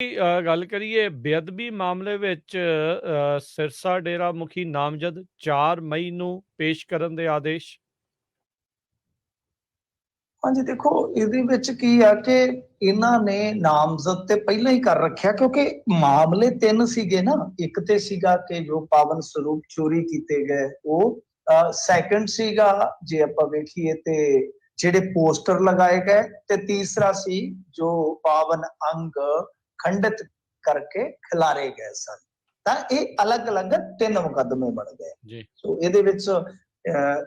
ਗੱਲ ਕਰੀਏ ਬੇਅਦਬੀ ਮਾਮਲੇ ਵਿੱਚ ਸਿਰਸਾ ਡੇਰਾ ਮੁਖੀ ਨਾਮਜ਼ਦ 4 ਮਈ ਨੂੰ ਪੇਸ਼ ਕਰਨ ਦੇ ਆਦੇਸ਼। ਹਾਂਜੀ ਦੇਖੋ, ਇਹਦੇ ਵਿੱਚ ਕੀ ਆ ਕਿ ਇਹਨਾਂ ਨੇ ਨਾਮਜ਼ਦ ਤੇ ਪਹਿਲਾਂ ਹੀ ਕਰ ਰੱਖਿਆ, ਕਿਉਂਕਿ ਮਾਮਲੇ ਤਿੰਨ ਸੀਗੇ ਨਾ। ਇੱਕ ਤੇ ਸੀਗਾ ਕਿ ਜੋ ਪਾਵਨ ਸਰੂਪ ਚੋਰੀ ਕੀਤੇ ਗਏ ਉਹ, ਸੈਕੰਡ ਸੀਗਾ ਜੇ ਆਪਾਂ ਵੇਖੀਏ ਤੇ ਜਿਹੜੇ ਪੋਸਟਰ ਲਗਾਏ ਗਏ, ਤੇ ਤੀਸਰਾ ਸੀ ਜੋ ਪਾਵਨ ਅੰਗ ਖੰਡਿਤ ਕਰਕੇ ਖਿਲਾਰੇ ਗਏ ਸਨ। ਤਾਂ ਇਹ ਅਲੱਗ-ਅਲੱਗ ਤਿੰਨ ਮੁਕੱਦਮੇ ਬਣ ਗਏ ਜੀ। ਸੋ ਇਹਦੇ ਵਿੱਚ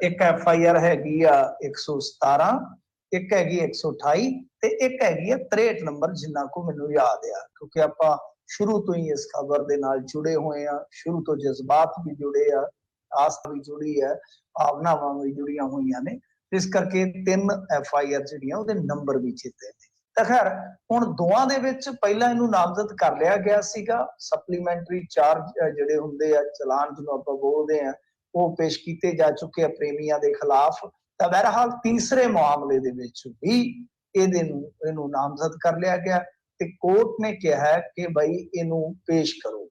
ਇੱਕ FIR ਹੈਗੀ ਆ 117, ਇੱਕ ਹੈਗੀ 128 ਤੇ ਇੱਕ ਹੈਗੀ ਆ 63 ਨੰਬਰ, ਜਿੰਨਾ ਕੋ ਮੈਨੂੰ ਯਾਦ ਆ, ਕਿਉਂਕਿ ਆਪਾਂ ਸ਼ੁਰੂ ਤੋਂ ਹੀ ਇਸ ਖਬਰ ਦੇ ਨਾਲ ਜੁੜੇ ਹੋਏ ਆ। ਸ਼ੁਰੂ ਤੋਂ ਜਜ਼ਬਾਤ ਵੀ ਜੁੜੇ ਆ, ਆਸਥਾ ਵੀ ਜੁੜੀ ਹੈ, ਭਾਵਨਾਵਾਂ ਵੀ ਜੁੜੀਆਂ ਹੋਈਆਂ ਨੇ। ਇਸ ਕਰਕੇ 3 FIR ਜਿਹੜੀਆਂ ਉਹਦੇ ਨੰਬਰ ਵੀ ਚੇਤੇ ਨੇ। ਤਾਂ ਖੈਰ ਹੁਣ ਦੋਵਾਂ ਦੇ ਵਿੱਚ ਪਹਿਲਾਂ ਇਹਨੂੰ ਨਾਮਜ਼ਦ ਕਰ ਲਿਆ ਗਿਆ ਸੀਗਾ। ਸਪਲੀਮੈਂਟਰੀ ਚਾਰਜ ਜਿਹੜੇ ਹੁੰਦੇ ਆ, ਚਲਾਨ ਜਿਹਨੂੰ ਆਪਾਂ ਬੋਲਦੇ ਆ, ਉਹ ਪੇਸ਼ ਕੀਤੇ ਜਾ ਚੁੱਕੇ ਆ ਪ੍ਰੇਮੀਆਂ ਦੇ ਖਿਲਾਫ। ਤਾਂ ਬਹਰਹਾਲ ਤੀਸਰੇ ਮਾਮਲੇ ਦੇ ਵਿੱਚ ਵੀ ਇਹਨੂੰ ਨਾਮਜ਼ਦ ਕਰ ਲਿਆ ਗਿਆ ਤੇ ਕੋਰਟ ਨੇ ਕਿਹਾ ਕਿ ਬਈ ਇਹਨੂੰ ਪੇਸ਼ ਕਰੋ।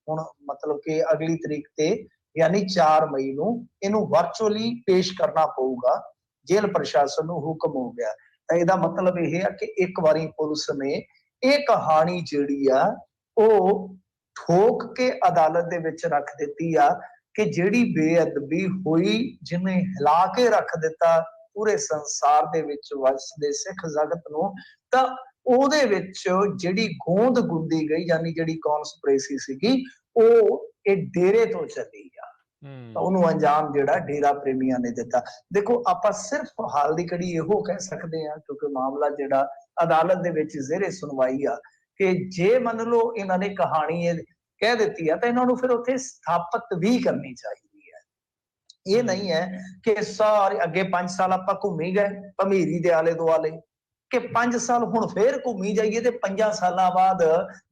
ਹੁਣ ਮਤਲਬ ਕਿ ਅਗਲੀ ਤਰੀਕ ਤੇ ਯਾਨੀ 4 ਮਈ ਨੂੰ ਇਹਨੂੰ ਵਰਚੁਅਲੀ ਪੇਸ਼ ਕਰਨਾ ਪਊਗਾ। ਜੇਲ੍ਹ ਪ੍ਰਸ਼ਾਸਨ ਨੂੰ ਹੁਕਮ ਹੋ ਗਿਆ। ਤਾਂ ਇਹਦਾ ਮਤਲਬ ਇਹ ਆ ਕਿ ਇੱਕ ਵਾਰੀ ਪੁਲਿਸ ਨੇ ਇਹ ਕਹਾਣੀ ਜਿਹੜੀ ਆ ਉਹ ਠੋਕ ਕੇ ਅਦਾਲਤ ਦੇ ਵਿੱਚ ਰੱਖ ਦਿੱਤੀ ਆ ਕਿ ਜਿਹੜੀ ਬੇਅਦਬੀ ਹੋਈ, ਜਿਹਨੇ ਹਿਲਾ ਕੇ ਰੱਖ ਦਿੱਤਾ ਪੂਰੇ ਸੰਸਾਰ ਦੇ ਵਿੱਚ ਵਸਦੇ ਸਿੱਖ ਜਗਤ ਨੂੰ, ਤਾਂ ਉਹਦੇ ਵਿੱਚ ਜਿਹੜੀ ਗੋਂਦ ਗੁੰਦੀ ਗਈ, ਯਾਨੀ ਜਿਹੜੀ ਕੌਨਸਪੀਰੇਸੀ ਸੀਗੀ, ਉਹ ਇਹ ਡੇਰੇ ਤੋਂ ਚੱਲੀ ਆ। ਤਾਂ ਉਹਨੂੰ ਅੰਜਾਮ ਜਿਹੜਾ ਡੇਰਾ ਪ੍ਰੇਮੀਆਂ ਨੇ ਦਿੱਤਾ। ਦੇਖੋ, ਆਪਾਂ ਸਿਰਫ ਹਾਲ ਦੀ ਘੜੀ ਇਹੋ ਕਹਿ ਸਕਦੇ ਆ, ਕਿਉਂਕਿ ਮਾਮਲਾ ਜਿਹੜਾ ਅਦਾਲਤ ਦੇ ਵਿੱਚ ਜ਼ੇਰੇ ਸੁਣਵਾਈ ਆ, ਕਿ ਜੇ ਮੰਨ ਲਓ ਇਹਨਾਂ ਨੇ ਕਹਾਣੀ ਕਹਿ ਦਿੱਤੀ ਆ ਤਾਂ ਇਹਨਾਂ ਨੂੰ ਫਿਰ ਉੱਥੇ ਸਥਾਪਿਤ ਵੀ ਕਰਨੀ ਚਾਹੀਦੀ ਹੈ। ਇਹ ਨਹੀਂ ਹੈ ਕਿ ਸਾਰੇ ਅੱਗੇ 5 ਸਾਲ ਆਪਾਂ ਘੁੰਮੀ ਗਏ ਭਮੀਰੀ ਦੇ ਆਲੇ ਦੁਆਲੇ, ਕਿ 5 ਸਾਲ ਹੁਣ ਫੇਰ ਘੁੰਮੀ ਜਾਈਏ ਤੇ 5 ਸਾਲਾਂ ਬਾਅਦ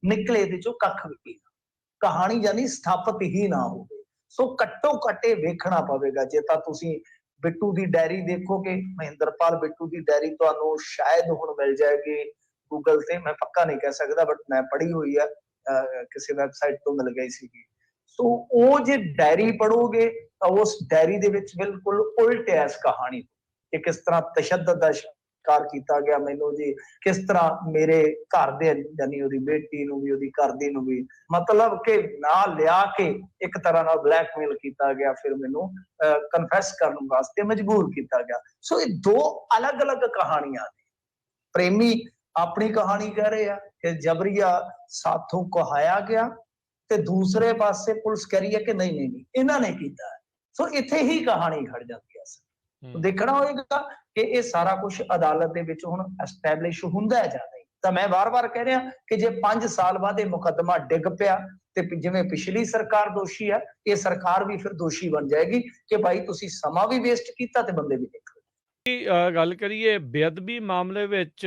ਨਿਕਲੇ ਇਹਦੇ ਚੋਂ ਕੱਖ ਵੀ ਨਾ। ਕਹਾਣੀ ਯਾਨੀ ਸਥਾਪਿਤ ਹੀ ਨਾ ਹੋਵੇ। ਸੋ ਘੱਟੋ ਘੱਟ ਇਹ ਵੇਖਣਾ ਪਵੇਗਾ। ਜੇ ਤਾਂ ਤੁਸੀਂ ਬਿੱਟੂ ਦੀ ਡਾਇਰੀ ਦੇਖੋਗੇ, ਮਹਿੰਦਰਪਾਲ ਬਿੱਟੂ ਦੀ ਡਾਇਰੀ ਤੁਹਾਨੂੰ ਸ਼ਾਇਦ ਹੁਣ ਮਿਲ ਜਾਏਗੀ ਗੂਗਲ ਤੇ, ਮੈਂ ਪੱਕਾ ਨਹੀਂ ਕਹਿ ਸਕਦਾ, ਬਟ ਮੈਂ ਪੜ੍ਹੀ ਹੋਈ ਆ, ਕਿਸੇ ਵੈਬਸਾਈਟ ਤੋਂ ਮਿਲ ਗਈ ਸੀਗੀ। ਸੋ ਉਹ ਜੇ ਡਾਇਰੀ ਪੜੋਗੇ ਤਾਂ ਉਸ ਡਾਇਰੀ ਦੇ ਵਿੱਚ ਬਿਲਕੁਲ ਉਲਟ ਹੈ ਇਸ ਕਹਾਣੀ ਕਿ ਕਿਸ ਤਰ੍ਹਾਂ ਤਸ਼ੱਦਦ ਦਾ ਸ਼ਿਕਾਰ ਕੀਤਾ ਗਿਆ ਮੈਨੂੰ ਜੀ, ਕਿਸ ਤਰ੍ਹਾਂ ਮੇਰੇ ਘਰ ਦੇ ਯਾਨੀ ਉਹਦੀ ਬੇਟੀ ਨੂੰ ਵੀ ਉਹਦੀ ਘਰ ਦੀ ਨੂੰ ਵੀ ਮਤਲਬ ਕਿ ਨਾ ਲਿਆ ਕੇ ਇੱਕ ਤਰ੍ਹਾਂ ਨਾਲ ਬਲੈਕਮੇਲ ਕੀਤਾ ਗਿਆ, ਫਿਰ ਮੈਨੂੰ ਕਨਫੈਸ ਕਰਨ ਵਾਸਤੇ ਮਜਬੂਰ ਕੀਤਾ ਗਿਆ। ਸੋ ਇਹ ਦੋ ਅਲੱਗ-ਅਲੱਗ ਕਹਾਣੀਆਂ ਨੇ। ਪ੍ਰੇਮੀ ਆਪਣੀ ਕਹਾਣੀ ਕਹਿ ਰਹੇ ਆ ਕਿ ਜਬਰੀਆ ਸਾਥੋਂ ਕਹਾਇਆ ਗਿਆ, ਤੇ ਦੂਸਰੇ ਪਾਸੇ ਪੁਲਿਸ ਕਹਿ ਰਹੀ ਹੈ ਕਿ ਨਹੀਂ ਨਹੀਂ ਨਹੀਂ ਇਹਨਾਂ ਨੇ ਕੀਤਾ। ਸੋ ਇੱਥੇ ਹੀ ਕਹਾਣੀ ਖੜ ਜਾਂਦੀ ਹੈ। ਦੇਖਣਾ ਹੋਏਗਾ ਕਿ ਇਹ ਸਾਰਾ ਕੁਝ ਅਦਾਲਤ ਦੇ ਵਿੱਚ ਹੁਣ ਐਸਟੈਬਲਿਸ਼ ਹੁੰਦਾ ਹੈ ਜਾਂ ਨਹੀਂ। ਤਾਂ ਮੈਂ ਵਾਰ-ਵਾਰ ਕਹਿ ਰਿਹਾ ਕਿ ਜੇ 5 ਸਾਲ ਬਾਅਦ ਇਹ ਮੁਕੱਦਮਾ ਡਿੱਗ ਪਿਆ ਤੇ ਜਿਵੇਂ ਪਿਛਲੀ ਸਰਕਾਰ ਦੋਸ਼ੀ ਆ, ਇਹ ਸਰਕਾਰ ਵੀ ਫਿਰ ਦੋਸ਼ੀ ਬਣ ਜਾਏਗੀ ਕਿ ਭਾਈ ਤੁਸੀਂ ਸਮਾਂ ਵੀ ਵੇਸਟ ਕੀਤਾ ਤੇ ਬੰਦੇ ਵੀ ਦੇਖੋ। ਗੱਲ ਕਰੀਏ ਬੇਅਦਬੀ ਮਾਮਲੇ ਵਿੱਚ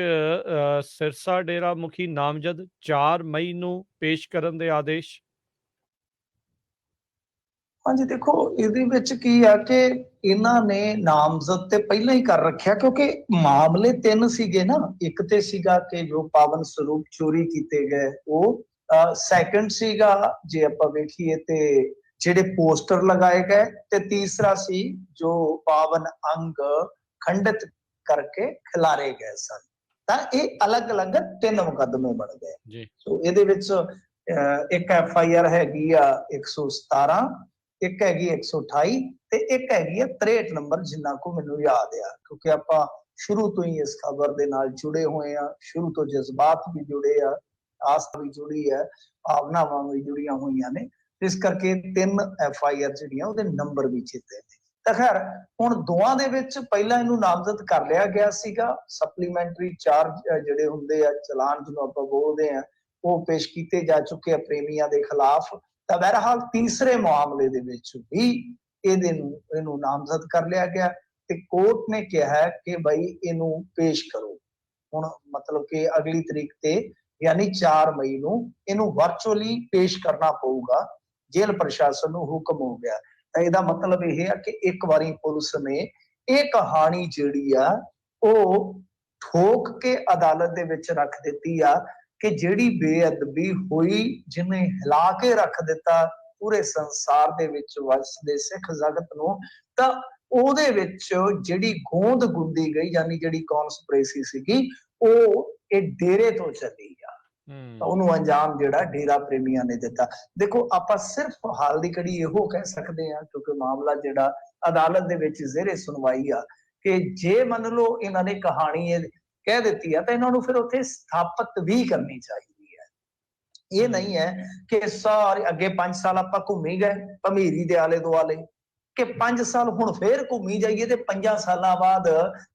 ਸਿਰਸਾ ਡੇਰਾ ਮੁਖੀ ਨਾਮਜ਼ਦ 4 ਮਈ ਨੂੰ ਪੇਸ਼ ਕਰਨ ਦੇ ਆਦੇਸ਼। ਹਾਂਜੀ ਦੇਖੋ, ਇਹਦੇ ਵਿੱਚ ਕੀ ਆ ਕਿ ਇਹਨਾਂ ਨੇ ਨਾਮਜ਼ਦ ਤੇ ਪਹਿਲਾਂ ਹੀ ਕਰ ਰੱਖਿਆ, ਕਿਉਂਕਿ ਮਾਮਲੇ ਤਿੰਨ ਸੀਗੇ ਨਾ। ਇੱਕ ਤੇ ਸੀਗਾ ਕਿ ਜੋ ਪਾਵਨ ਸਰੂਪ ਚੋਰੀ ਕੀਤੇ ਗਏ ਉਹ, ਸੈਕੰਡ ਸੀਗਾ ਜੇ ਆਪਾਂ ਵੇਖੀਏ ਤੇ ਜਿਹੜੇ ਪੋਸਟਰ ਲਗਾਏ ਗਏ, ਤੇ ਤੀਸਰਾ ਸੀ ਜੋ ਪਾਵਨ ਅੰਗ ਖੰਡਿਤ ਕਰਕੇ ਖਿਲਾਰੇ ਗਏ ਸਨ। ਤਾਂ ਇਹ ਅਲੱਗ-ਅਲੱਗ ਤਿੰਨ ਮੁਕੱਦਮੇ ਬਣ ਗਏ। ਸੋ ਇਹਦੇ ਵਿੱਚ ਇੱਕ FIR ਹੈਗੀ ਆ 117, ਇੱਕ ਹੈਗੀ 128 ਤੇ ਇੱਕ ਹੈਗੀ ਆ 63 ਨੰਬਰ, ਜਿੰਨਾ ਕੋ ਮੈਨੂੰ ਯਾਦ ਆ, ਕਿਉਂਕਿ ਆਪਾਂ ਸ਼ੁਰੂ ਤੋਂ ਹੀ ਇਸ ਖਬਰ ਦੇ ਨਾਲ ਜੁੜੇ ਹੋਏ ਆ। ਸ਼ੁਰੂ ਤੋਂ ਜਜ਼ਬਾਤ ਵੀ ਜੁੜੇ ਆ, ਆਸਥਾ ਵੀ ਜੁੜੀ ਹੈ, ਭਾਵਨਾਵਾਂ ਵੀ ਜੁੜੀਆਂ ਹੋਈਆਂ ਨੇ। ਇਸ ਕਰਕੇ 3 FIR ਜਿਹੜੀਆਂ ਉਹਦੇ ਨੰਬਰ ਵੀ ਚੇਤੇ ਨੇ। ਤਾਂ ਖੈਰ ਹੁਣ ਦੋਵਾਂ ਦੇ ਵਿੱਚ ਪਹਿਲਾਂ ਇਹਨੂੰ ਨਾਮਜ਼ਦ ਕਰ ਲਿਆ ਗਿਆ ਸੀਗਾ। ਸਪਲੀਮੈਂਟਰੀ ਚਾਰਜ ਜਿਹੜੇ ਹੁੰਦੇ ਆ, ਚਲਾਨ ਜਿਹਨੂੰ ਆਪਾਂ ਬੋਲਦੇ ਆ, ਉਹ ਪੇਸ਼ ਕੀਤੇ ਜਾ ਚੁੱਕੇ ਆ ਪ੍ਰੇਮੀਆਂ ਦੇ ਖਿਲਾਫ। ਤਾਂ ਬਹਰਹਾਲ ਤੀਸਰੇ ਮਾਮਲੇ ਦੇ ਵਿੱਚ ਵੀ ਇਹਨੂੰ ਨਾਮਜ਼ਦ ਕਰ ਲਿਆ ਗਿਆ ਤੇ ਕੋਰਟ ਨੇ ਕਿਹਾ ਕਿ ਬਈ ਇਹਨੂੰ ਪੇਸ਼ ਕਰੋ। ਹੁਣ ਮਤਲਬ ਕਿ ਅਗਲੀ ਤਰੀਕ ਤੇ ਯਾਨੀ 4 ਮਈ ਨੂੰ ਇਹਨੂੰ ਵਰਚੁਅਲੀ ਪੇਸ਼ ਕਰਨਾ ਪਊਗਾ। ਜੇਲ੍ਹ ਪ੍ਰਸ਼ਾਸਨ ਨੂੰ ਹੁਕਮ ਹੋ ਗਿਆ। ਤਾਂ ਇਹਦਾ ਮਤਲਬ ਇਹ ਆ ਕਿ ਇੱਕ ਵਾਰੀ ਪੁਲਿਸ ਨੇ ਇਹ ਕਹਾਣੀ ਜਿਹੜੀ ਆ ਉਹ ਠੋਕ ਕੇ ਅਦਾਲਤ ਦੇ ਵਿੱਚ ਰੱਖ ਦਿੱਤੀ ਆ ਕਿ ਜਿਹੜੀ ਬੇਅਦਬੀ ਹੋਈ, ਜਿਹਨੇ ਹਿਲਾ ਕੇ ਰੱਖ ਦਿੱਤਾ ਪੂਰੇ ਸੰਸਾਰ ਦੇ ਵਿੱਚ ਵਸਦੇ ਸਿੱਖ ਜਗਤ ਨੂੰ, ਤਾਂ ਉਹਦੇ ਵਿੱਚ ਜਿਹੜੀ ਗੋਂਦ ਗੁੰਦੀ ਗਈ, ਯਾਨੀ ਜਿਹੜੀ ਕੌਨਸਪੀਰੇਸੀ ਸੀਗੀ, ਉਹ ਇਹ ਡੇਰੇ ਤੋਂ ਚੱਲੀ ਆ। ਤਾਂ ਉਹਨੂੰ ਅੰਜਾਮ ਜਿਹੜਾ ਡੇਰਾ ਪ੍ਰੇਮੀਆਂ ਨੇ ਦਿੱਤਾ। ਦੇਖੋ, ਆਪਾਂ ਸਿਰਫ ਹਾਲ ਦੀ ਘੜੀ ਇਹੋ ਕਹਿ ਸਕਦੇ ਹਾਂ, ਕਿਉਂਕਿ ਮਾਮਲਾ ਜਿਹੜਾ ਅਦਾਲਤ ਦੇ ਵਿੱਚ ਜ਼ੇਰੇ ਸੁਣਵਾਈ ਆ, ਕਿ ਜੇ ਮੰਨ ਲਓ ਇਹਨਾਂ ਨੇ ਕਹਾਣੀ ਇਹ ਕਹਿ ਦਿੱਤੀ ਆ, ਤਾਂ ਇਹਨਾਂ ਨੂੰ ਫਿਰ ਉੱਥੇ ਸਥਾਪਿਤ ਵੀ ਕਰਨੀ ਚਾਹੀਦੀ ਹੈ। ਇਹ ਨਹੀਂ ਹੈ ਕਿ ਸਾਰੇ ਅੱਗੇ 5 ਸਾਲ ਆਪਾਂ ਘੁੰਮੀ ਗਏ ਭਮੀਰੀ ਦੇ ਆਲੇ ਦੁਆਲੇ, ਕਿ 5 ਸਾਲ ਹੁਣ ਫੇਰ ਘੁੰਮੀ ਜਾਈਏ ਤੇ 5 ਸਾਲਾਂ ਬਾਅਦ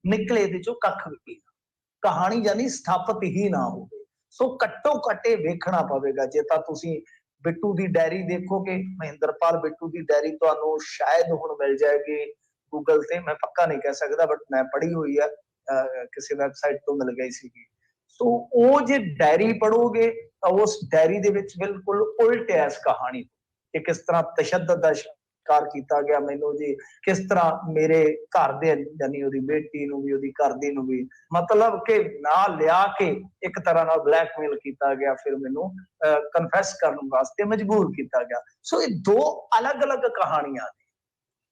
ਨਿਕਲੇ ਇਹਦੇ ਚੋਂ ਕੱਖ ਵੀ ਨਾ। ਕਹਾਣੀ ਜਾਨੀ ਸਥਾਪਿਤ ਹੀ ਨਾ ਹੋਵੇ। ਸੋ ਘੱਟੋ ਘੱਟ ਇਹ ਵੇਖਣਾ ਪਵੇਗਾ। ਜੇ ਤਾਂ ਤੁਸੀਂ ਬਿੱਟੂ ਦੀ ਡਾਇਰੀ ਦੇਖੋਗੇ, ਮਹਿੰਦਰਪਾਲ ਬਿੱਟੂ ਦੀ ਡਾਇਰੀ ਤੁਹਾਨੂੰ ਸ਼ਾਇਦ ਹੁਣ ਮਿਲ ਜਾਏਗੀ ਗੂਗਲ ਤੇ, ਮੈਂ ਪੱਕਾ ਨਹੀਂ ਕਹਿ ਸਕਦਾ, ਬਟ ਮੈਂ ਪੜ੍ਹੀ ਹੋਈ ਆ, ਕਿਸੇ ਵੈਬਸਾਈਟ ਤੋਂ ਮਿਲ ਗਈ ਸੀਗੀ। ਸੋ ਉਹ ਜੇ ਡਾਇਰੀ ਪੜੋਗੇ ਤਾਂ ਉਸ ਡਾਇਰੀ ਦੇ ਵਿੱਚ ਬਿਲਕੁਲ ਉਲਟ ਹੈ ਇਸ ਕਹਾਣੀ, ਕਿ ਕਿਸ ਤਰ੍ਹਾਂ ਤਸ਼ੱਦਦ ਦਾ ਸ਼ਿਕਾਰ ਕੀਤਾ ਗਿਆ ਮੈਨੂੰ ਜੀ, ਕਿਸ ਤਰ੍ਹਾਂ ਮੇਰੇ ਘਰ ਦੇ ਯਾਨੀ ਉਹਦੀ ਬੇਟੀ ਨੂੰ ਵੀ, ਉਹਦੀ ਘਰ ਦੀ ਨੂੰ ਵੀ, ਮਤਲਬ ਕਿ ਨਾ ਲਿਆ ਕੇ ਇੱਕ ਤਰ੍ਹਾਂ ਨਾਲ ਬਲੈਕਮੇਲ ਕੀਤਾ ਗਿਆ, ਫਿਰ ਮੈਨੂੰ ਕਨਫੈਸ ਕਰਨ ਵਾਸਤੇ ਮਜਬੂਰ ਕੀਤਾ ਗਿਆ। ਸੋ ਇਹ ਦੋ ਅਲੱਗ-ਅਲੱਗ ਕਹਾਣੀਆਂ ਨੇ।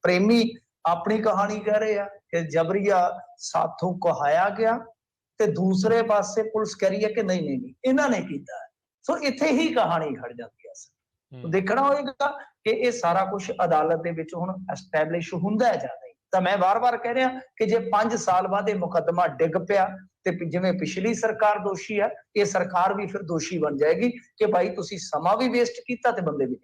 ਪ੍ਰੇਮੀ ਆਪਣੀ ਕਹਾਣੀ ਕਹਿ ਰਹੇ ਆ ਕਿ ਜਬਰੀਆ ਸਾਥੋਂ ਕਹਾਇਆ ਗਿਆ, ਤੇ ਦੂਸਰੇ ਪਾਸੇ ਪੁਲਿਸ ਕਹਿ ਰਹੀ ਹੈ ਕਿ ਨਹੀਂ ਨਹੀਂ ਇਹਨਾਂ ਨੇ ਕੀਤਾ। ਸੋ ਇੱਥੇ ਹੀ ਕਹਾਣੀ ਖੜ ਜਾਂਦੀ ਹੈ। ਦੇਖਣਾ ਹੋਏਗਾ ਕਿ ਇਹ ਸਾਰਾ ਕੁਝ ਅਦਾਲਤ ਦੇ ਵਿੱਚ ਹੁਣ ਐਸਟੈਬਲਿਸ਼ ਹੁੰਦਾ ਹੈ ਜਾਂ ਨਹੀਂ। ਤਾਂ ਮੈਂ ਵਾਰ-ਵਾਰ ਕਹਿ ਰਿਹਾ ਕਿ ਜੇ 5 ਸਾਲ ਬਾਅਦ ਇਹ ਮੁਕੱਦਮਾ ਡਿੱਗ ਪਿਆ, ਤੇ ਜਿਵੇਂ ਪਿਛਲੀ ਸਰਕਾਰ ਦੋਸ਼ੀ ਹੈ, ਇਹ ਸਰਕਾਰ ਵੀ ਫਿਰ ਦੋਸ਼ੀ ਬਣ ਜਾਏਗੀ ਕਿ ਭਾਈ ਤੁਸੀਂ ਸਮਾਂ ਵੀ ਵੇਸਟ ਕੀਤਾ ਤੇ ਬੰਦੇ ਵੀ